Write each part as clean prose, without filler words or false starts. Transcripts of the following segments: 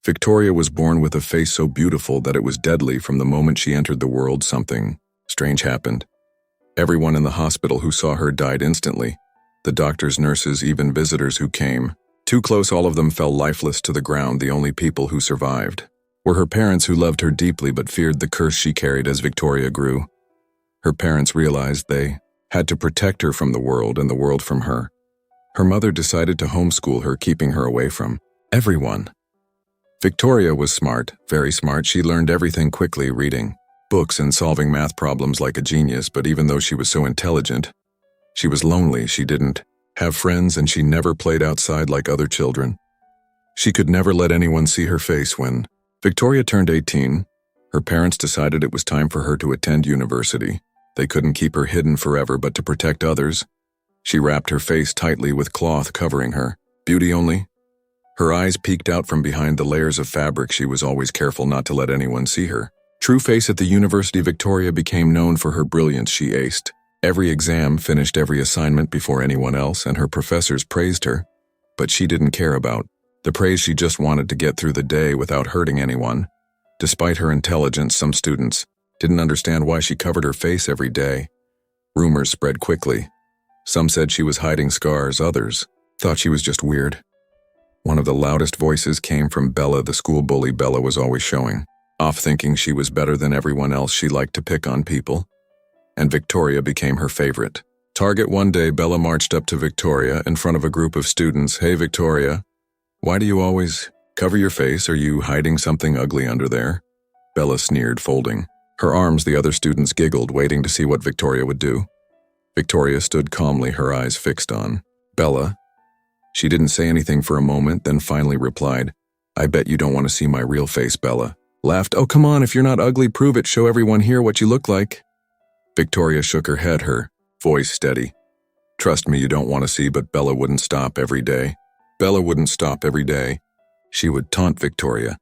Victoria was born with a face so beautiful that it was deadly. From the moment she entered the world, something strange happened. Everyone in the hospital who saw her died instantly. The doctors, nurses, even visitors who came. Too close, all of them fell lifeless to the ground. The only people who survived were her parents, who loved her deeply but feared the curse she carried as Victoria grew. Her parents realized they had to protect her from the world and the world from her. Her mother decided to homeschool her, keeping her away from everyone. Victoria was smart, very smart. She learned everything quickly, reading books and solving math problems like a genius. But even though she was so intelligent, she was lonely. She didn't have friends, and she never played outside like other children. She could never let anyone see her face. When Victoria turned 18, her parents decided it was time for her to attend university. They couldn't keep her hidden forever, but to protect others, she wrapped her face tightly with cloth covering her. Beauty only. Her eyes peeked out from behind the layers of fabric. She was always careful not to let anyone see her true face. At the university, Victoria became known for her brilliance. She aced every exam, finished every assignment before anyone else, and her professors praised her. But she didn't care about the praise. She just wanted to get through the day without hurting anyone. Despite her intelligence, some students didn't understand why she covered her face every day. Rumors spread quickly. Some said she was hiding scars. Others thought she was just weird. One of the loudest voices came from Bella, the school bully. Bella was always showing off, thinking she was better than everyone else. She liked to pick on people, and Victoria became her favorite target. One day, Bella marched up to Victoria in front of a group of students. "Hey, Victoria, why do you always cover your face? Are you hiding something ugly under there?" Bella sneered, folding her arms. The other students giggled, waiting to see what Victoria would do. Victoria stood calmly, her eyes fixed on Bella. She didn't say anything for a moment, then finally replied, "I bet you don't want to see my real face." Bella laughed. "Oh, come on, if you're not ugly, prove it. Show everyone here what you look like." Victoria shook her head, her voice steady. "Trust me, you don't want to see." But Bella wouldn't stop every day. Bella wouldn't stop every day. She would taunt Victoria.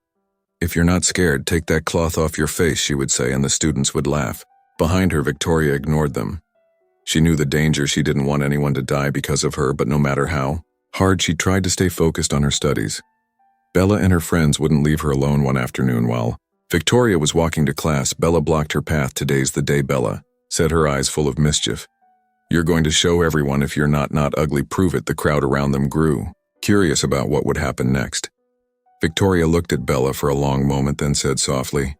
"If you're not scared, take that cloth off your face," she would say, and the students would laugh. Behind her, Victoria ignored them. She knew the danger. She didn't want anyone to die because of her, but no matter how hard she tried to stay focused on her studies. Bella and her friends wouldn't leave her alone. One afternoon, while Victoria was walking to class, Bella blocked her path. "Today's the day," Bella said, her eyes full of mischief. "You're going to show everyone if you're not ugly. Prove it." The crowd around them grew curious about what would happen next. Victoria looked at Bella for a long moment, then said softly,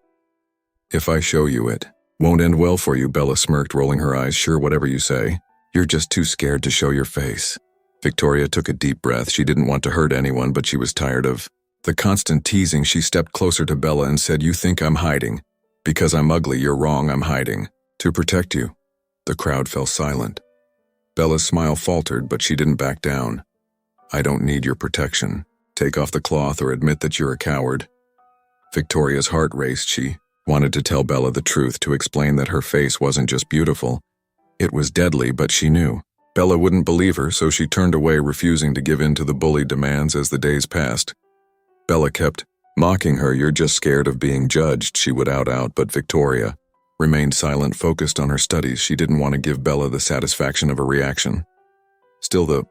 "If I show you, it won't end well for you." Bella smirked, rolling her eyes. "Sure, whatever you say. You're just too scared to show your face." Victoria took a deep breath. She didn't want to hurt anyone, but she was tired of the constant teasing. She stepped closer to Bella and said, "You think I'm hiding because I'm ugly? You're wrong. I'm hiding to protect you." The crowd fell silent. Bella's smile faltered, but she didn't back down. "I don't need your protection. Take off the cloth or admit that you're a coward." Victoria's heart raced. She wanted to tell Bella the truth, to explain that her face wasn't just beautiful, it was deadly, but she knew Bella wouldn't believe her, so she turned away, refusing to give in to the bully demands. As the days passed, Bella kept mocking her. "You're just scared of being judged," she would out, but Victoria remained silent, focused on her studies. She didn't want to give Bella the satisfaction of a reaction. Still, the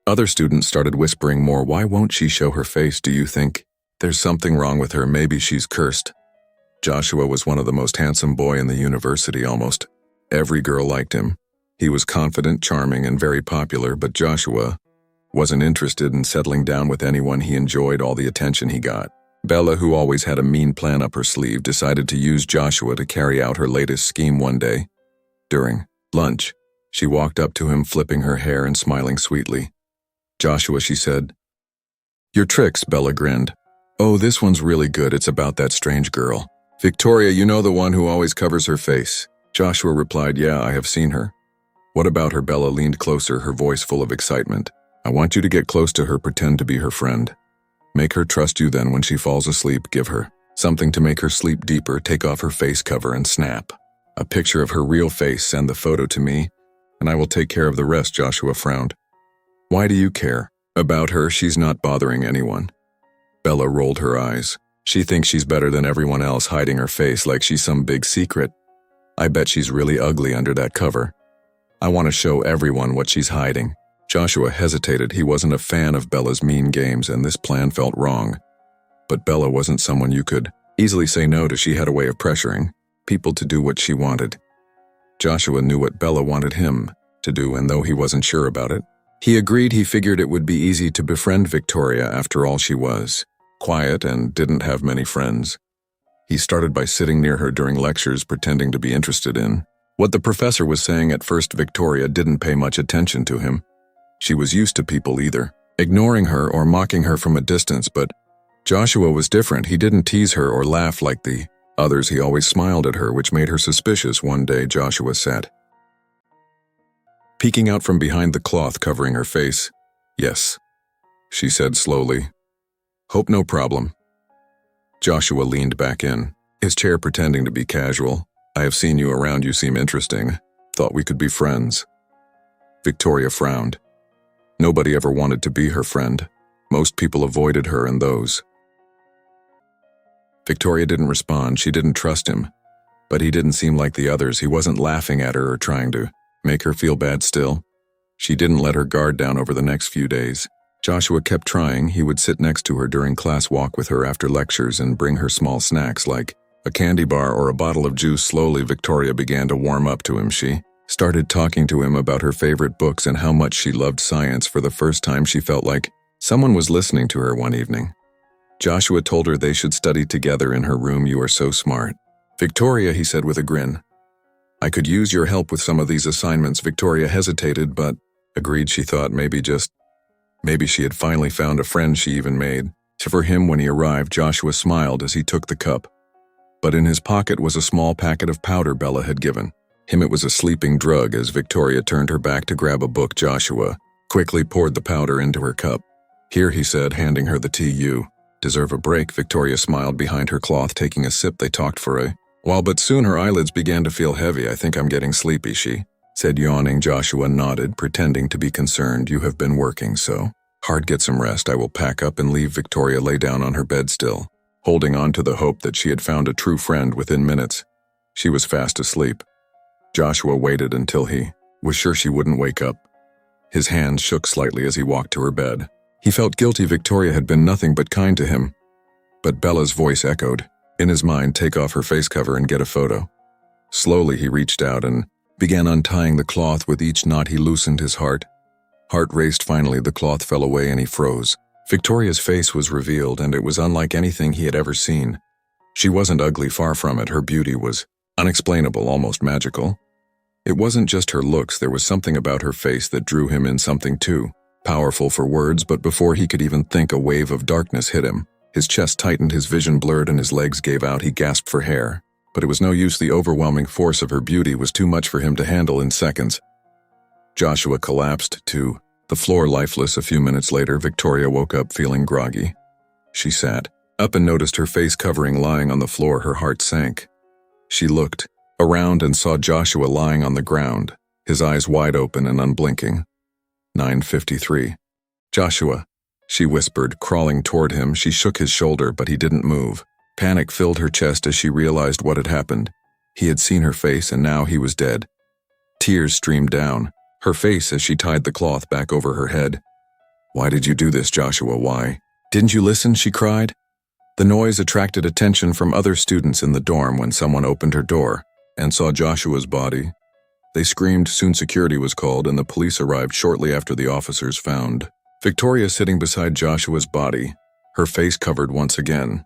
other students started whispering more. "Why won't she show her face? Do you think there's something wrong with her? Maybe she's cursed." Joshua was one of the most handsome boy in the university. Almost every girl liked him. He was confident, charming, and very popular, but Joshua wasn't interested in settling down with anyone. He enjoyed all the attention he got. Bella, who always had a mean plan up her sleeve, decided to use Joshua to carry out her latest scheme. One day, during lunch, she walked up to him, flipping her hair and smiling sweetly. "Joshua," she said. "Your tricks," Bella grinned. "Oh, this one's really good. It's about that strange girl. Victoria, you know, the one who always covers her face." Joshua replied, "Yeah, I have seen her." "What about her?" Bella leaned closer, her voice full of excitement. "I want you to get close to her, pretend to be her friend. Make her trust you. Then when she falls asleep, give her something to make her sleep deeper. Take off her face cover and snap a picture of her real face. Send the photo to me, and I will take care of the rest." Joshua frowned. "Why do you care about her? She's not bothering anyone." Bella rolled her eyes. "She thinks she's better than everyone else, hiding her face like she's some big secret. I bet she's really ugly under that cover. I want to show everyone what she's hiding." Joshua hesitated. He wasn't a fan of Bella's mean games, and this plan felt wrong. But Bella wasn't someone you could easily say no to. She had a way of pressuring people to do what she wanted. Joshua knew what Bella wanted him to do, and though he wasn't sure about it, he agreed. He figured it would be easy to befriend Victoria. After all, she was quiet and didn't have many friends. He started by sitting near her during lectures, pretending to be interested in what the professor was saying. At first, Victoria didn't pay much attention to him. She was used to people either ignoring her or mocking her from a distance, but Joshua was different. He didn't tease her or laugh like the others. He always smiled at her, which made her suspicious. One day, Joshua sat peeking out from behind the cloth covering her face. "Yes," she said slowly. "Hope no problem." Joshua leaned back in, his chair pretending to be casual. "I have seen you around. You seem interesting. Thought we could be friends." Victoria frowned. Nobody ever wanted to be her friend. Most people avoided her and those. Victoria didn't respond. She didn't trust him. But he didn't seem like the others. He wasn't laughing at her or trying to make her feel bad still. She didn't let her guard down over the next few days. Joshua kept trying. He would sit next to her during class, walk with her after lectures, and bring her small snacks like a candy bar or a bottle of juice. Slowly, Victoria began to warm up to him. She started talking to him about her favorite books and how much she loved science. For the first time, she felt like someone was listening to her. One evening, Joshua told her they should study together in her room. "You are so smart." "Victoria," he said with a grin, "I could use your help with some of these assignments." Victoria hesitated, but agreed. She thought maybe she had finally found a friend. She even made for him when he arrived. Joshua smiled as he took the cup. But in his pocket was a small packet of powder Bella had given him. It was a sleeping drug. As Victoria turned her back to grab a book, Joshua quickly poured the powder into her cup. "Here," he said, handing her the tea. "You deserve a break." Victoria smiled behind her cloth, taking a sip. They talked for a while, but soon her eyelids began to feel heavy. "I think I'm getting sleepy," she said, yawning. Joshua nodded, pretending to be concerned. "You have been working so hard. Get some rest. I will pack up and leave." Victoria lay down on her bed, still holding on to the hope that she had found a true friend. Within minutes, she was fast asleep. Joshua waited until he was sure she wouldn't wake up. His hands shook slightly as he walked to her bed. He felt guilty. Victoria had been nothing but kind to him. But Bella's voice echoed in his mind. "Take off her face cover and get a photo." Slowly, he reached out and began untying the cloth. With each knot, he loosened his heart. Heart raced. Finally, the cloth fell away and he froze. Victoria's face was revealed, and it was unlike anything he had ever seen. She wasn't ugly, far from it. Her beauty was unexplainable, almost magical. It wasn't just her looks. There was something about her face that drew him in, something too powerful for words. But before he could even think, a wave of darkness hit him. His chest tightened, his vision blurred, and his legs gave out. He gasped for air. But it was no use. The overwhelming force of her beauty was too much for him to handle in seconds. Joshua collapsed to the floor, lifeless. A few minutes later, Victoria woke up feeling groggy. She sat up and noticed her face covering lying on the floor. Her heart sank. She looked around and saw Joshua lying on the ground, his eyes wide open and unblinking. 9:53. "Joshua," she whispered, crawling toward him. She shook his shoulder, but he didn't move. Panic filled her chest as she realized what had happened. He had seen her face, and now he was dead. Tears streamed down her face as she tied the cloth back over her head. "Why did you do this, Joshua? Why didn't you listen?" she cried. The noise attracted attention from other students in the dorm when someone opened her door and saw Joshua's body. They screamed. Soon security was called, and the police arrived shortly after. The officers found Victoria sitting beside Joshua's body, her face covered once again.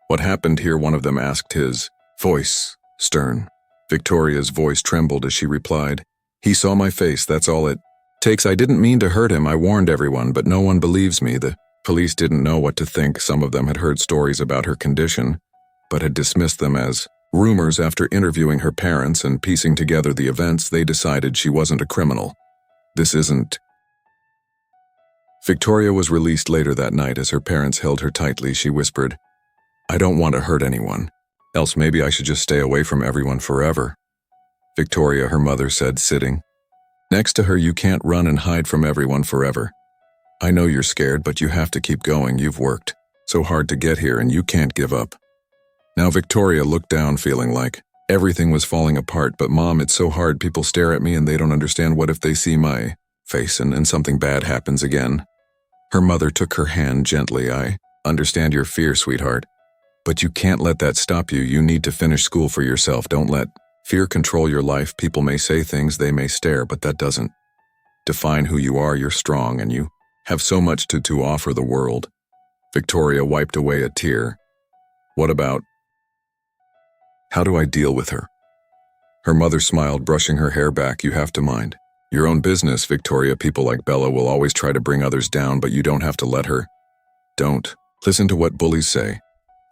"What happened here?" one of them asked, his voice stern. Victoria's voice trembled as she replied, "He saw my face, that's all it takes. I didn't mean to hurt him. I warned everyone, but no one believes me." The police didn't know what to think. Some of them had heard stories about her condition, but had dismissed them as rumors. After interviewing her parents and piecing together the events, they decided she wasn't a criminal. "This isn't." Victoria was released later that night. As her parents held her tightly, she whispered, "I don't want to hurt anyone. Else maybe I should just stay away from everyone forever." "Victoria," her mother said, sitting next to her, "you can't run and hide from everyone forever. I know you're scared, but you have to keep going. You've worked so hard to get here, and you can't give up." Now Victoria looked down, feeling like everything was falling apart. "But Mom, it's so hard. People stare at me and they don't understand. What if they see my face and something bad happens again?" Her mother took her hand gently. "I Understand your fear, sweetheart. But you can't let that stop you. You need to finish school for yourself. Don't let fear control your life. People may say things, they may stare, but that doesn't define who you are. You're strong and you have so much to offer the world. Victoria wiped away a tear. What about? How do I deal with her? Her mother smiled, brushing her hair back. You have to mind your own business, Victoria. People like Bella will always try to bring others down, but you don't have to let her. Don't listen to what bullies say.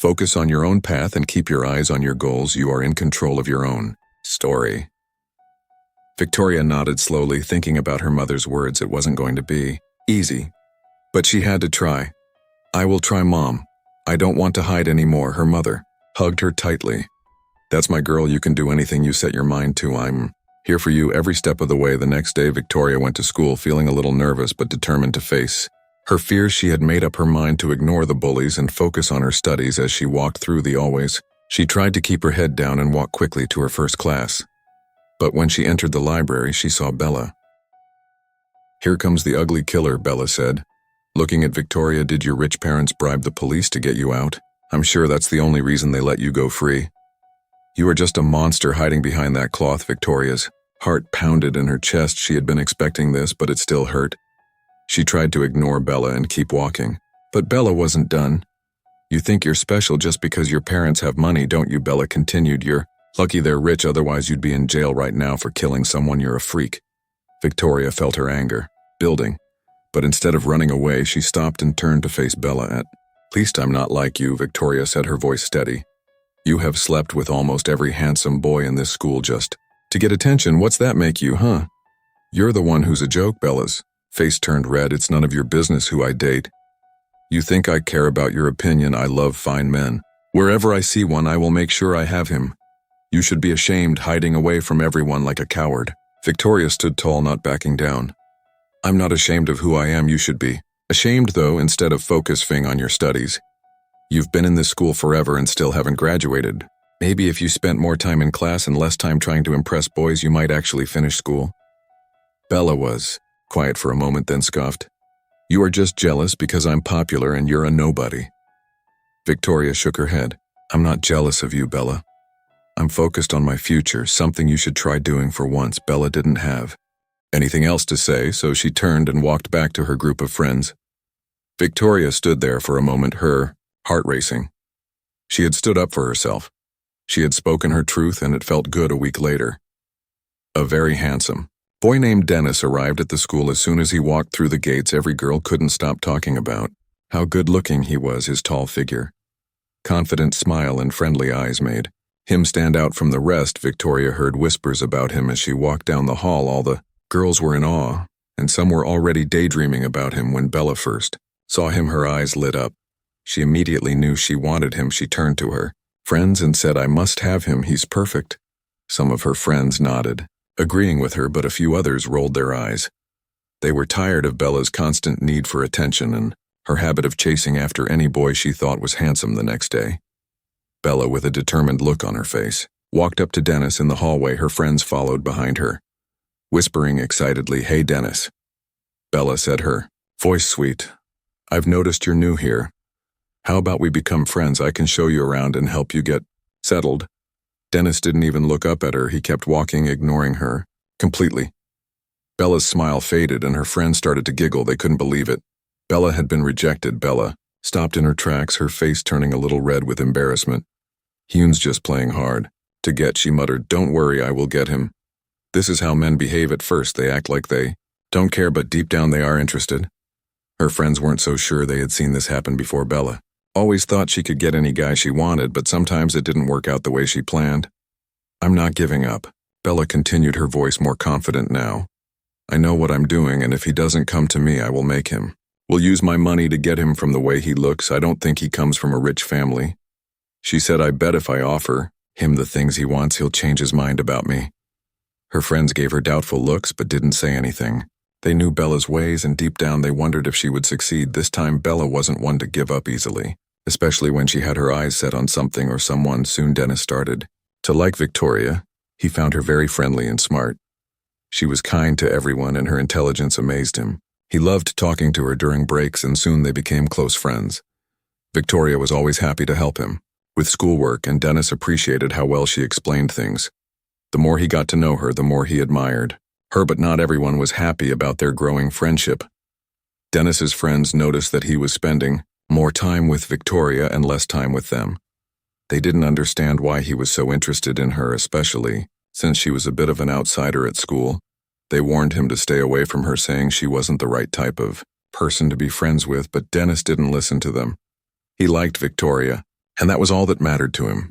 Focus on your own path and keep your eyes on your goals. You are in control of your own story. Victoria nodded slowly, thinking about her mother's words. It wasn't going to be easy, but she had to try. I will try, Mom. I don't want to hide anymore. Her mother hugged her tightly. That's my girl. You can do anything you set your mind to. I'm here for you every step of the way. The next day, Victoria went to school feeling a little nervous but determined to face her fears. She had made up her mind to ignore the bullies and focus on her studies. As she walked through the hallways, she tried to keep her head down and walk quickly to her first class. But when she entered the library, she saw Bella. Here comes the ugly killer, Bella said, looking at Victoria. Did your rich parents bribe the police to get you out? I'm sure that's the only reason they let you go free. You are just a monster hiding behind that cloth. Victoria's heart pounded in her chest. She had been expecting this, but it still hurt. She tried to ignore Bella and keep walking, but Bella wasn't done. You think you're special just because your parents have money, don't you? Bella continued. You're lucky they're rich, otherwise you'd be in jail right now for killing someone. You're a freak. Victoria felt her anger building, but instead of running away, she stopped and turned to face Bella. At least I'm not like you, Victoria said, her voice steady. You have slept with almost every handsome boy in this school just to get attention. What's that make you, huh? You're the one who's a joke. Bella's face turned red. It's none of your business who I date. You think I care about your opinion? I love fine men. Wherever I see one, I will make sure I have him. You should be ashamed, hiding away from everyone like a coward. Victoria stood tall, not backing down. I'm not ashamed of who I am. You should be ashamed, though, instead of focusing on your studies. You've been in this school forever and still haven't graduated. Maybe if you spent more time in class and less time trying to impress boys, you might actually finish school. Bella was quiet for a moment, then scoffed. You are just jealous because I'm popular and you're a nobody. Victoria shook her head. I'm not jealous of you, Bella. I'm focused on my future, something you should try doing for once. Bella didn't have anything else to say, so she turned and walked back to her group of friends. Victoria stood there for a moment, her heart racing. She had stood up for herself. She had spoken her truth, and it felt good. A week later, a very handsome boy named Dennis arrived at the school. As soon as he walked through the gates, every girl couldn't stop talking about how good-looking he was. His tall figure, confident smile, and friendly eyes made him stand out from the rest. Victoria heard whispers about him as she walked down the hall. All the girls were in awe, and some were already daydreaming about him. When Bella first saw him, her eyes lit up. She immediately knew she wanted him. She turned to her friends and said, I must have him. He's perfect. Some of her friends nodded, agreeing with her, but a few others rolled their eyes. They were tired of Bella's constant need for attention and her habit of chasing after any boy she thought was handsome. The next day, Bella, with a determined look on her face, walked up to Dennis in the hallway. Her friends followed behind her, whispering excitedly, Hey, Dennis. Bella said, her voice sweet. I've noticed you're new here. How about we become friends? I can show you around and help you get settled. Dennis didn't even look up at her. He kept walking, ignoring her completely. Bella's smile faded and her friends started to giggle. They couldn't believe it. Bella had been rejected. Bella stopped in her tracks, her face turning a little red with embarrassment. Hune's just playing hard to get, she muttered. Don't worry, I will get him. This is how men behave at first. They act like they don't care, but deep down they are interested. Her friends weren't so sure. They had seen this happen before. Bella always thought she could get any guy she wanted, but sometimes it didn't work out the way she planned. I'm not giving up, Bella continued, her voice more confident now. I know what I'm doing, and if he doesn't come to me, I will make him. We'll use my money to get him. From the way he looks, I don't think he comes from a rich family. She said, I bet if I offer him the things he wants, he'll change his mind about me. Her friends gave her doubtful looks but didn't say anything. They knew Bella's ways, and deep down they wondered if she would succeed. This time Bella wasn't one to give up easily, especially when she had her eyes set on something or someone. Soon Dennis started to like Victoria. He found her very friendly and smart. She was kind to everyone, and her intelligence amazed him. He loved talking to her during breaks, and soon they became close friends. Victoria was always happy to help him with schoolwork, and Dennis appreciated how well she explained things. The more he got to know her, the more he admired her, but not everyone was happy about their growing friendship. Dennis's friends noticed that he was spending more time with Victoria and less time with them. They didn't understand why he was so interested in her, especially since she was a bit of an outsider at school. They warned him to stay away from her, saying she wasn't the right type of person to be friends with, but Dennis didn't listen to them. He liked Victoria, and that was all that mattered to him.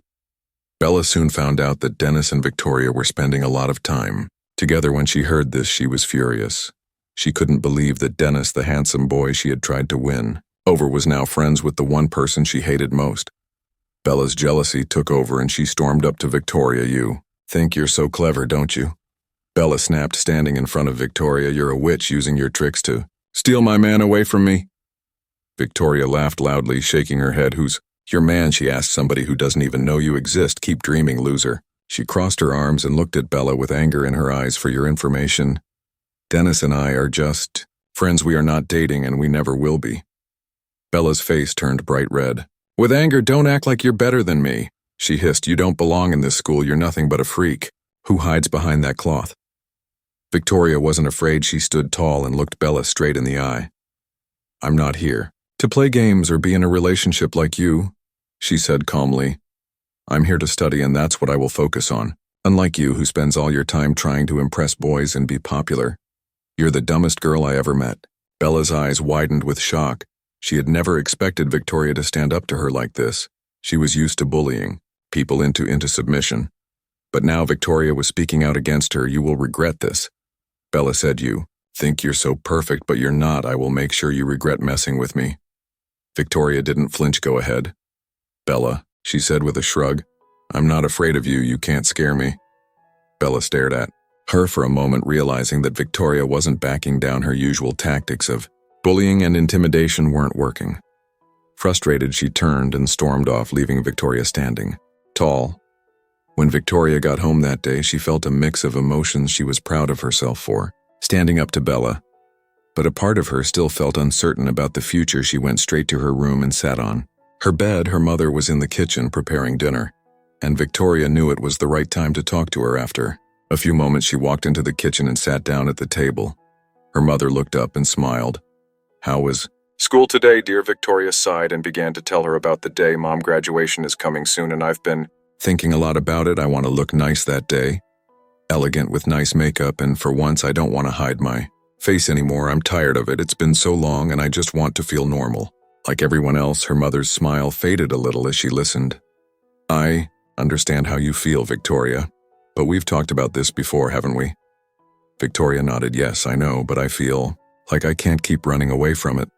Bella soon found out that Dennis and Victoria were spending a lot of time together. When she heard this, she was furious. She couldn't believe that Dennis, the handsome boy she had tried to win over, was now friends with the one person she hated most. Bella's jealousy took over and she stormed up to Victoria. "You think you're so clever, don't you?" Bella snapped, standing in front of Victoria. "You're a witch, using your tricks to steal my man away from me." Victoria laughed loudly, shaking her head. "Who's your man?" she asked. "Somebody who doesn't even know you exist. Keep dreaming, loser." She crossed her arms and looked at Bella with anger in her eyes. "For your information, Dennis and I are just friends. We are not dating, and we never will be." Bella's face turned bright red. With anger, "Don't act like you're better than me," she hissed. "You don't belong in this school. You're nothing but a freak who hides behind that cloth." Victoria wasn't afraid. She stood tall and looked Bella straight in the eye. "I'm not here to play games or be in a relationship like you," she said calmly. "I'm here to study, and that's what I will focus on. Unlike you, who spends all your time trying to impress boys and be popular. You're the dumbest girl I ever met." Bella's eyes widened with shock. She had never expected Victoria to stand up to her like this. She was used to bullying people into submission. But now Victoria was speaking out against her. "You will regret this," Bella said. "You think you're so perfect, but you're not. I will make sure you regret messing with me." Victoria didn't flinch. "Go ahead, Bella," she said with a shrug. "I'm not afraid of you. You can't scare me." Bella stared at her for a moment, realizing that Victoria wasn't backing down. Her usual tactics of bullying and intimidation weren't working. Frustrated, she turned and stormed off, leaving Victoria standing tall. When Victoria got home that day, she felt a mix of emotions. She was proud of herself for standing up to Bella, but a part of her still felt uncertain about the future. She went straight to her room and sat on her bed. Her mother was in the kitchen preparing dinner, and Victoria knew it was the right time to talk to her. After a few moments, she walked into the kitchen and sat down at the table. Her mother looked up and smiled. "How was school today, dear?" Victoria sighed and began to tell her about the day. "Mom, graduation is coming soon, and I've been thinking a lot about it. I want to look nice that day, elegant with nice makeup, and for once I don't want to hide my face anymore. I'm tired of it. It's been so long, and I just want to feel normal, like everyone else." Her mother's smile faded a little as she listened. "I understand how you feel, Victoria, but we've talked about this before, haven't we?" Victoria nodded. "Yes, I know, but I feel like I can't keep running away from it.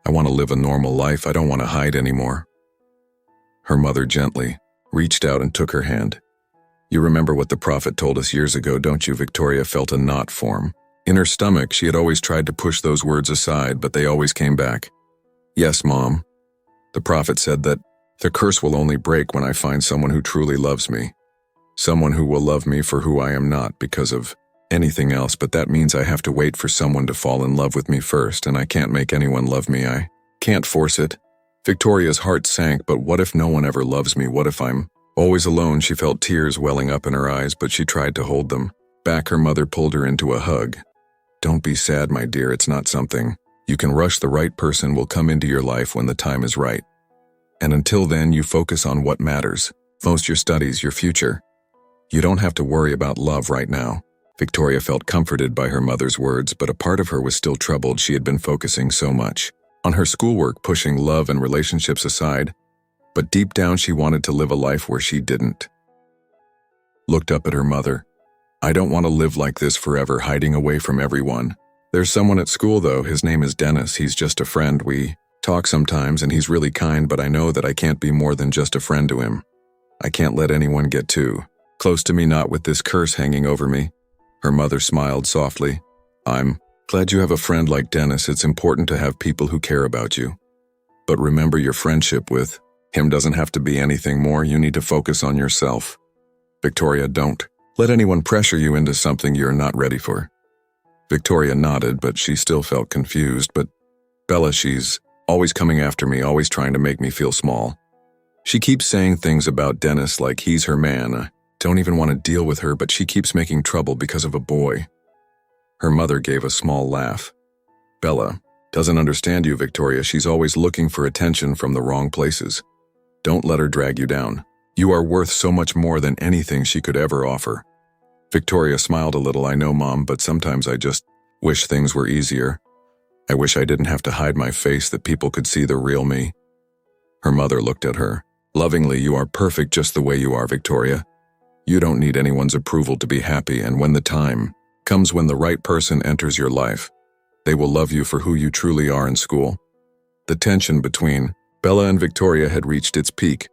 I want to live a normal life. I don't want to hide anymore." Her mother gently reached out and took her hand. "You remember what the prophet told us years ago, don't you?" Victoria felt a knot form in her stomach. She had always tried to push those words aside, but they always came back. "Yes, Mom. The prophet said that the curse will only break when I find someone who truly loves me. Someone who will love me for who I am, not because of anything else, but that means I have to wait for someone to fall in love with me first, and I can't make anyone love me. I can't force it." Victoria's heart sank. "But what if no one ever loves me? What if I'm always alone?" She felt tears welling up in her eyes, but she tried to hold them back. Her mother pulled her into a hug. "Don't be sad, my dear. It's not something you can rush. The right person will come into your life when the time is right. And until then, you focus on what matters most: your studies, your future. You don't have to worry about love right now." Victoria felt comforted by her mother's words, but a part of her was still troubled. She had been focusing so much on her schoolwork, pushing love and relationships aside, but deep down she wanted to live a life where she didn't. Looked up at her mother. "I don't want to live like this forever, hiding away from everyone. There's someone at school, though. His name is Dennis. He's just a friend. We talk sometimes, and he's really kind, but I know that I can't be more than just a friend to him. I can't let anyone get too close to me, not with this curse hanging over me." Her mother smiled softly. "I'm glad you have a friend like Dennis. It's important to have people who care about you. But remember, your friendship with him doesn't have to be anything more. You need to focus on yourself. Victoria, don't let anyone pressure you into something you're not ready for." Victoria nodded, but she still felt confused. "But Bella, she's Always coming after me, always trying to make me feel small. She keeps saying things about Dennis like he's her man. I don't even want to deal with her, but she keeps making trouble because of a boy." Her mother gave a small laugh. "Bella doesn't understand you, Victoria. She's always looking for attention from the wrong places. Don't let her drag you down. You are worth so much more than anything she could ever offer." Victoria smiled a little. "I know, Mom, but sometimes I just wish things were easier. I wish I didn't have to hide my face, that people could see the real me." Her mother looked at her lovingly. "You are perfect just the way you are, Victoria. You don't need anyone's approval to be happy, and when the time comes, when the right person enters your life, they will love you for who you truly are in school." The tension between Bella and Victoria had reached its peak.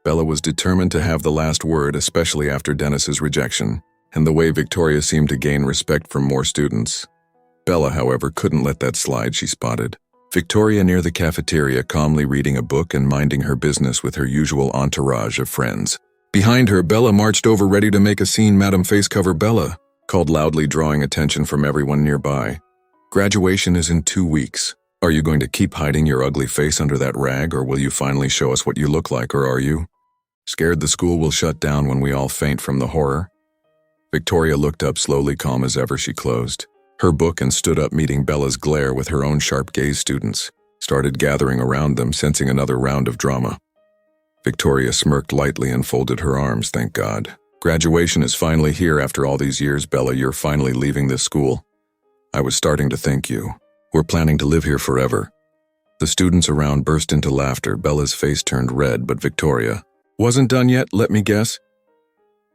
Bella was determined to have the last word, especially after Dennis's rejection, and the way Victoria seemed to gain respect from more students. Bella, however, couldn't let that slide. She spotted Victoria near the cafeteria, calmly reading a book and minding her business with her usual entourage of friends. Behind her, Bella marched over, ready to make a scene. "Madam Facecover," Bella called loudly, drawing attention from everyone nearby. "Graduation is in 2 weeks. Are you going to keep hiding your ugly face under that rag, or will you finally show us what you look like, or are you scared the school will shut down when we all faint from the horror?" Victoria looked up slowly, calm as ever. She closed her book and stood up, meeting Bella's glare with her own sharp gaze. Students started gathering around them, sensing another round of drama. Victoria smirked lightly and folded her arms. "Thank God. Graduation is finally here after all these years. Bella, you're finally leaving this school. I was starting to think we're planning to live here forever." The students around burst into laughter. Bella's face turned red, but Victoria wasn't done yet. "Let me guess."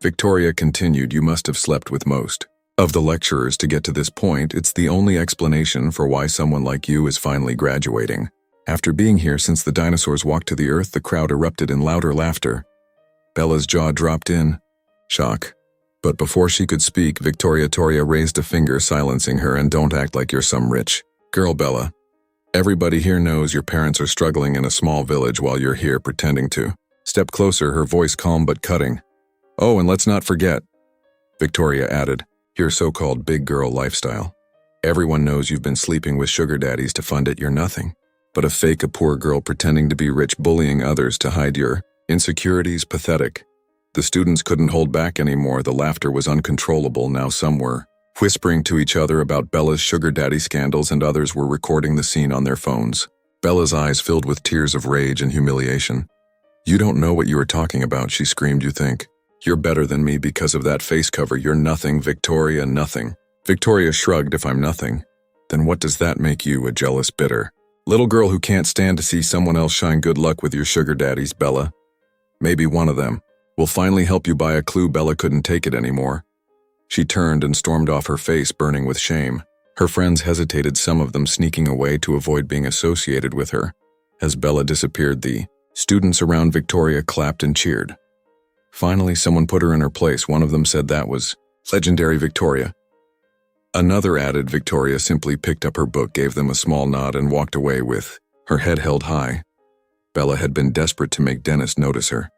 Victoria continued, "You must have slept with most of the lecturers to get to this point. It's the only explanation for why someone like you is finally graduating. After being here since the dinosaurs walked to the earth." The crowd erupted in louder laughter. Bella's jaw dropped in shock. But before she could speak, Victoria raised a finger, silencing her. "And don't act like you're some rich girl, Bella. Everybody here knows your parents are struggling in a small village while you're here pretending to step closer," her voice calm but cutting. "Oh, and let's not forget," Victoria added, "your so-called big girl lifestyle. Everyone knows you've been sleeping with sugar daddies to fund it. You're nothing but a poor girl pretending to be rich, bullying others to hide your insecurities. Pathetic." The students couldn't hold back anymore. The laughter was uncontrollable. Now some were whispering to each other about Bella's sugar daddy scandals, and others were recording the scene on their phones. Bella's eyes filled with tears of rage and humiliation. "You don't know what you are talking about," she screamed. "You think you're better than me because of that face cover. You're nothing, Victoria, nothing." Victoria shrugged. "If I'm nothing, then what does that make you? A jealous, bitter little girl who can't stand to see someone else shine? Good luck with your sugar daddies, Bella. Maybe one of them will finally help you buy a clue." Bella couldn't take it anymore. She turned and stormed off, her face burning with shame. Her friends hesitated, some of them sneaking away to avoid being associated with her. As Bella disappeared, the students around Victoria clapped and cheered. Finally, someone put her in her place. One of them said, "That was legendary, Victoria." Another added. Victoria simply picked up her book, gave them a small nod, and walked away with her head held high. Bella had been desperate to make Dennis notice her.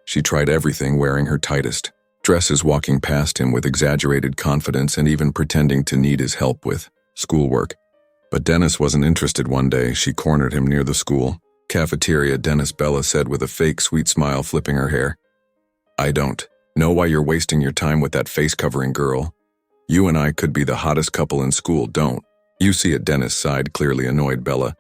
She tried everything, wearing her tightest dresses, walking past him with exaggerated confidence, and even pretending to need his help with schoolwork. But Dennis wasn't interested. One day, she cornered him near the school cafeteria. "Dennis," Bella said with a fake sweet smile, flipping her hair, "I don't know why you're wasting your time with that face-covering girl. You and I could be the hottest couple in school. Don't you see it?" Dennis sighed, clearly annoyed. "Bella,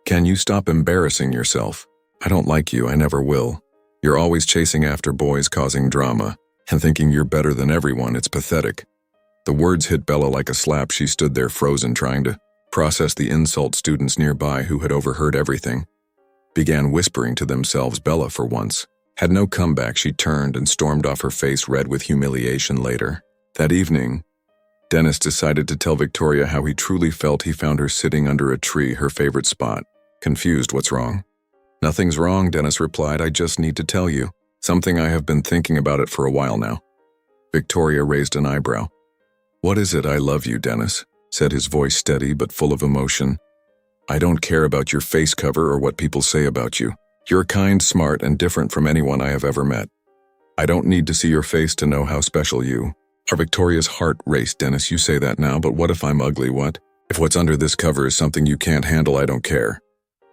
can you stop embarrassing yourself? I don't like you. I never will. You're always chasing after boys, causing drama, and thinking you're better than everyone. It's pathetic." The words hit Bella like a slap. She stood there frozen, trying to process the insult. Students nearby, who had overheard everything, began whispering to themselves. Bella, for once, had no comeback. She turned and stormed off, her face red with humiliation. Later that evening, Dennis decided to tell Victoria how he truly felt. He found her sitting under a tree, her favorite spot. Confused. "What's wrong?" "Nothing's wrong," Dennis replied. "I just need to tell you something. I have been thinking about it for a while now." Victoria raised an eyebrow. "What is it?" "I love you, Dennis," said his voice steady but full of emotion. "I don't care about your face cover or what people say about you. You're kind, smart, and different from anyone I have ever met. I don't need to see your face to know how special you are." Victoria's heart raced. "Dennis, you say that now, but what if I'm ugly? What if what's under this cover is something you can't handle?" "I don't care.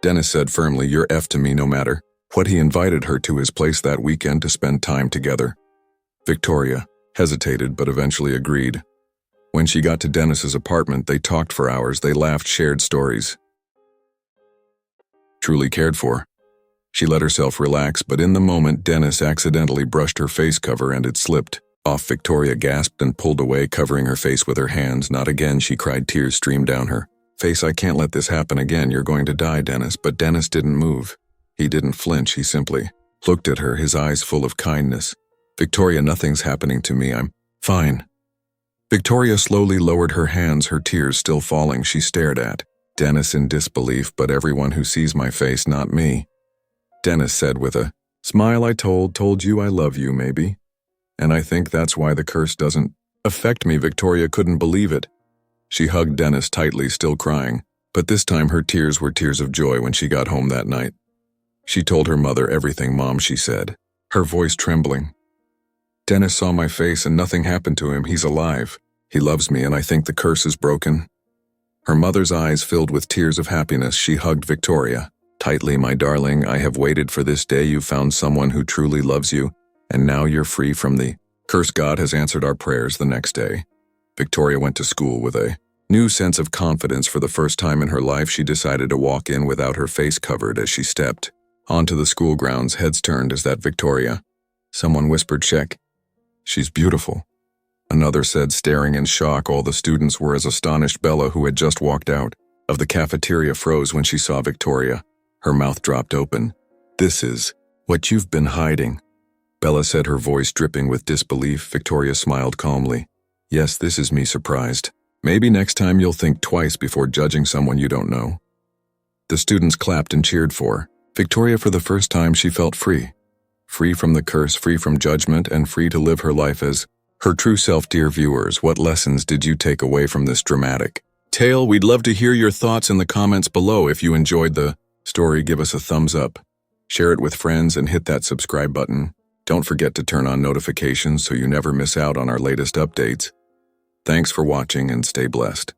Dennis said firmly, "You're F to me no matter what." He invited her to his place that weekend to spend time together. Victoria hesitated but eventually agreed. When she got to Dennis's apartment, they talked for hours. They laughed, shared stories. Truly cared for. She let herself relax, but in the moment, Dennis accidentally brushed her face cover and it slipped off. Victoria gasped and pulled away, covering her face with her hands. "Not again," she cried. Tears streamed down her face. "I can't let this happen again. You're going to die, Dennis." But Dennis didn't move. He didn't flinch. He simply looked at her, his eyes full of kindness. "Victoria, nothing's happening to me. I'm fine." Victoria slowly lowered her hands, her tears still falling. She stared at Dennis in disbelief. "But everyone who sees my face, not me," Dennis said with a smile. "I told you I love you, maybe. And I think that's why the curse doesn't affect me." Victoria couldn't believe it. She hugged Dennis tightly, still crying. But this time her tears were tears of joy. When she got home that night, she told her mother everything. "Mom," she said, her voice trembling, "Dennis saw my face and nothing happened to him. He's alive. He loves me, and I think the curse is broken." Her mother's eyes filled with tears of happiness. She hugged Victoria tightly. "My darling, I have waited for this day. You found someone who truly loves you, and now you're free from the curse. God has answered our prayers." The next day, Victoria went to school with a new sense of confidence. For the first time in her life, she decided to walk in without her face covered. As she stepped onto the school grounds, heads turned. "Is that Victoria?" Someone whispered. "Check. She's beautiful," another said, staring in shock. All the students were as astonished. Bella, who had just walked out of the cafeteria, froze when she saw Victoria. Her mouth dropped open. "This is what you've been hiding," Bella said, her voice dripping with disbelief. Victoria smiled calmly. "Yes, this is me." Surprised. "Maybe next time you'll think twice before judging someone you don't know." The students clapped and cheered for Victoria. For the first time, she felt free. Free from the curse, free from judgment, and free to live her life as her true self. Dear viewers, what lessons did you take away from this dramatic tale? We'd love to hear your thoughts in the comments below. If you enjoyed the story, give us a thumbs up, share it with friends, and hit that subscribe button. Don't forget to turn on notifications so you never miss out on our latest updates. Thanks for watching and stay blessed.